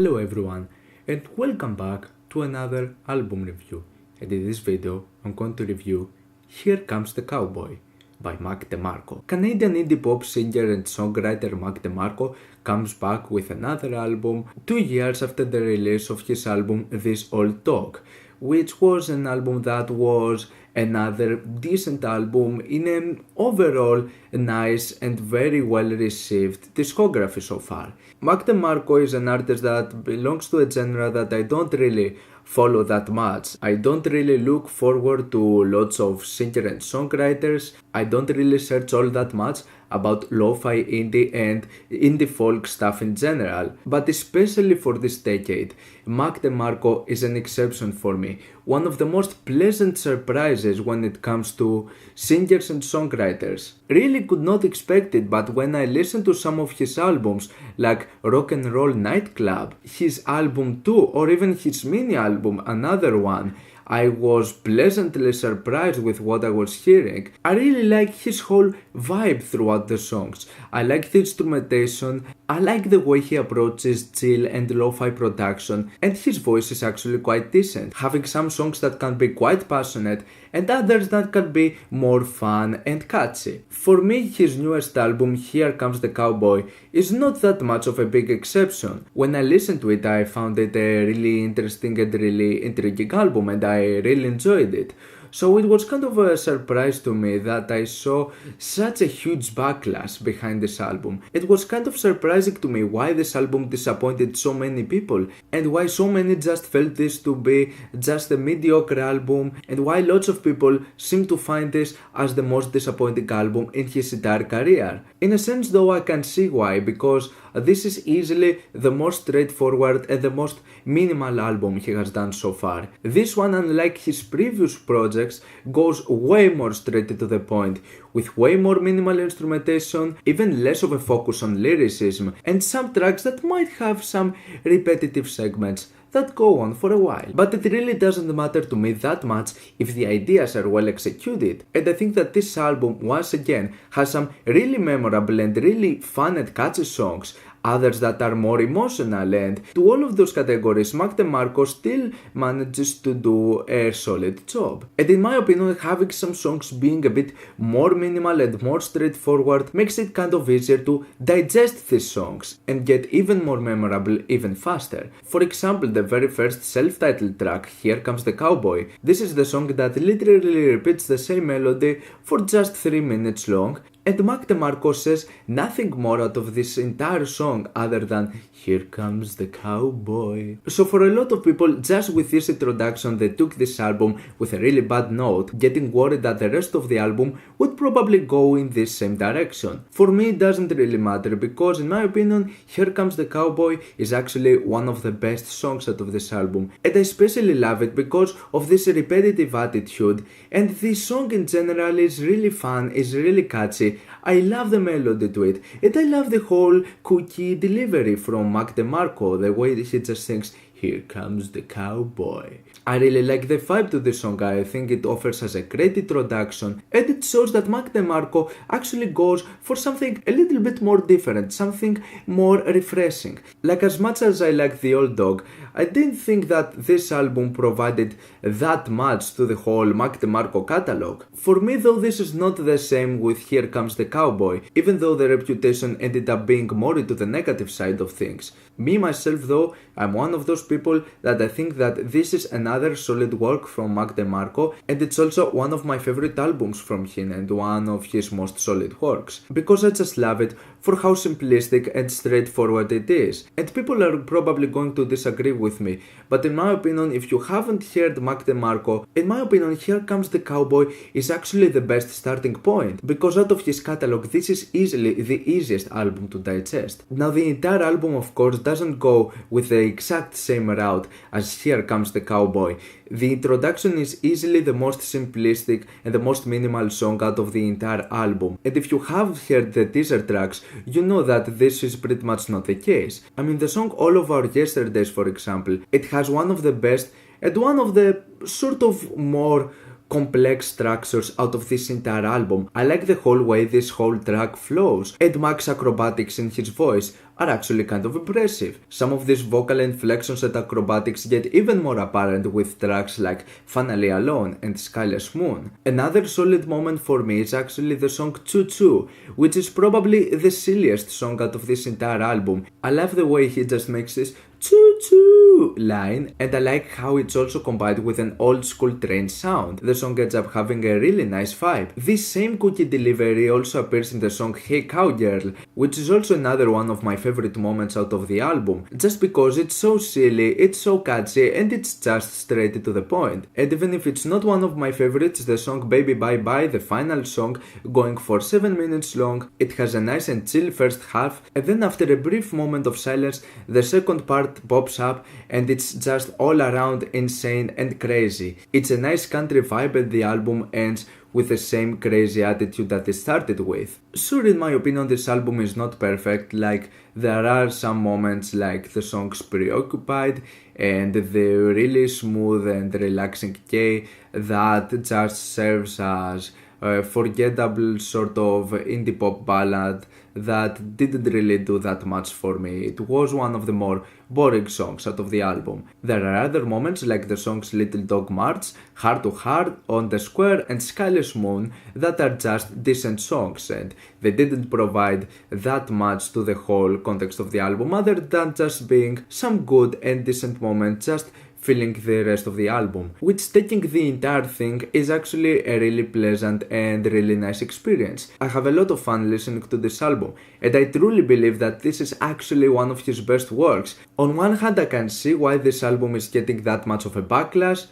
Hello everyone, and welcome back to another album review. And in this video, I'm going to review Here Comes the Cowboy by Mac DeMarco. Canadian indie pop singer and songwriter Mac DeMarco comes back with another album 2 years after the release of his album This Old Dog, which was an album that was another decent album in an overall nice and very well received discography so far. Mac DeMarco is an artist that belongs to a genre that I don't really follow that much. I don't really look forward to lots of singer and songwriters. I don't really search all that much about lo-fi indie and indie folk stuff in general, but especially for this decade, Mac DeMarco is an exception for me. One of the most pleasant surprises when it comes to singers and songwriters. Really could not expect it, but when I listened to some of his albums, like Rock and Roll Nightclub, his album 2, or even his mini album, another one, I was pleasantly surprised with what I was hearing. I really like his whole vibe throughout the songs. I like the instrumentation, I like the way he approaches chill and lo-fi production, and his voice is actually quite decent, having some songs that can be quite passionate and others that can be more fun and catchy. For me, his newest album, Here Comes the Cowboy, is not that much of a big exception. When I listened to it, I found it a really interesting and really intriguing album, and I really enjoyed it. So it was kind of a surprise to me that I saw such a huge backlash behind this album. It was kind of surprising to me why this album disappointed so many people and why so many just felt this to be just a mediocre album, and why lots of people seem to find this as the most disappointing album in his entire career. In a sense though, I can see why, because this is easily the most straightforward and the most minimal album he has done so far. This one, unlike his previous projects, goes way more straight to the point, with way more minimal instrumentation, even less of a focus on lyricism, and some tracks that might have some repetitive segments that go on for a while. But it really doesn't matter to me that much if the ideas are well executed, and I think that this album once again has some really memorable and really fun and catchy songs, others that are more emotional, and to all of those categories Mac DeMarco still manages to do a solid job. And in my opinion, having some songs being a bit more minimal and more straightforward makes it kind of easier to digest these songs and get even more memorable even faster. For example, the very first self-titled track, Here Comes the Cowboy, this is the song that literally repeats the same melody for just 3 minutes long, and Mac DeMarco says nothing more out of this entire song other than Here Comes the Cowboy. So for a lot of people, just with this introduction, they took this album with a really bad note, getting worried that the rest of the album would probably go in this same direction. For me, it doesn't really matter, because in my opinion, Here Comes the Cowboy is actually one of the best songs out of this album, and I especially love it because of this repetitive attitude, and the song in general is really fun, is really catchy. I love the melody to it, and I love the whole kooky delivery from Mac DeMarco, the way he just sings Here Comes the Cowboy. I really like the vibe to this song. I think it offers us a great introduction, and it shows that Mac DeMarco actually goes for something a little bit more different, something more refreshing. Like, as much as I like The Old Dog, I didn't think that this album provided that much to the whole Mac DeMarco catalog. For me though, this is not the same with Here Comes the Cowboy, even though the reputation ended up being more into the negative side of things. Me myself though, I'm one of those people that I think that this is another solid work from Mac DeMarco, and it's also one of my favorite albums from him and one of his most solid works, because I just love it for how simplistic and straightforward it is. And people are probably going to disagree with me, but in my opinion, if you haven't heard Mac DeMarco, in my opinion, Here Comes the Cowboy is actually the best starting point, because out of his catalog, this is easily the easiest album to digest. Now, the entire album of course doesn't go with the exact same route as Here Comes the Cowboy. The introduction is easily the most simplistic and the most minimal song out of the entire album, and if you have heard the teaser tracks, you know that this is pretty much not the case. I mean, the song All of Our Yesterdays, for example, it has one of the best and one of the sort of more complex structures out of this entire album. I like the whole way this whole track flows, and Mac's acrobatics in his voice are actually kind of impressive. Some of these vocal inflections and acrobatics get even more apparent with tracks like Finally Alone and Skyless Moon. Another solid moment for me is actually the song Choo, which is probably the silliest song out of this entire album. I love the way he just makes this choo line, and I like how it's also combined with an old school train sound. The song ends up having a really nice vibe. This same kooky delivery also appears in the song Hey Cowgirl, which is also another one of my favorite moments out of the album, just because it's so silly, it's so catchy, and it's just straight to the point. And even if it's not one of my favorites, the song Baby Bye Bye, the final song, going for 7 minutes long, it has a nice and chill first half, and then after a brief moment of silence, the second part pops up and it's just all around insane and crazy. It's a nice country vibe and the album ends with the same crazy attitude that it started with. Sure, in my opinion, this album is not perfect, like there are some moments like the songs Preoccupied and the really smooth and relaxing K that just serves as a forgettable sort of indie pop ballad that didn't really do that much for me. It was one of the more boring songs out of the album. There are other moments like the songs Little Dog March, Heart to Heart, On the Square and Skyless Moon that are just decent songs, and they didn't provide that much to the whole context of the album other than just being some good and decent moments just filling the rest of the album, which taking the entire thing is actually a really pleasant and really nice experience. I have a lot of fun listening to this album, and I truly believe that this is actually one of his best works. On one hand, I can see why this album is getting that much of a backlash,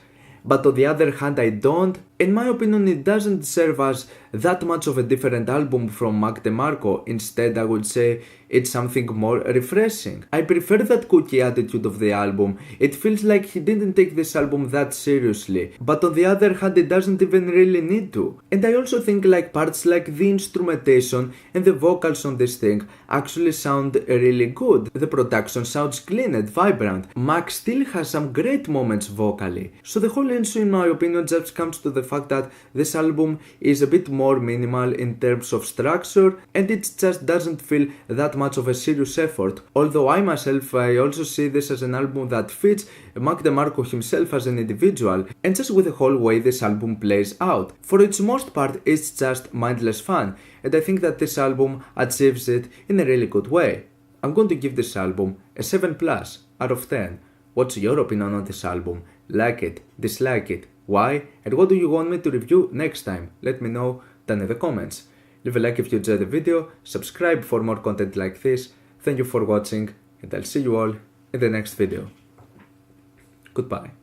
but on the other hand I don't. In my opinion, it doesn't serve as that much of a different album from Mac DeMarco. Instead, I would say it's something more refreshing. I prefer that kooky attitude of the album. It feels like he didn't take this album that seriously, but on the other hand, it doesn't even really need to. And I also think like parts like the instrumentation and the vocals on this thing actually sound really good. The production sounds clean and vibrant. Mac still has some great moments vocally. So the whole issue, in my opinion, just comes to the fact that this album is a bit more minimal in terms of structure, and it just doesn't feel that much of a serious effort. Although I also see this as an album that fits Mac DeMarco himself as an individual, and just with the whole way this album plays out. For its most part, it's just mindless fun, and I think that this album achieves it in a really good way. I'm going to give this album a 7+ out of 10. What's your opinion on this album? Like it, dislike it, why, and what do you want me to review next time? Let me know down in the comments. Leave a like if you enjoyed the video, subscribe for more content like this. Thank you for watching, and I'll see you all in the next video. Goodbye.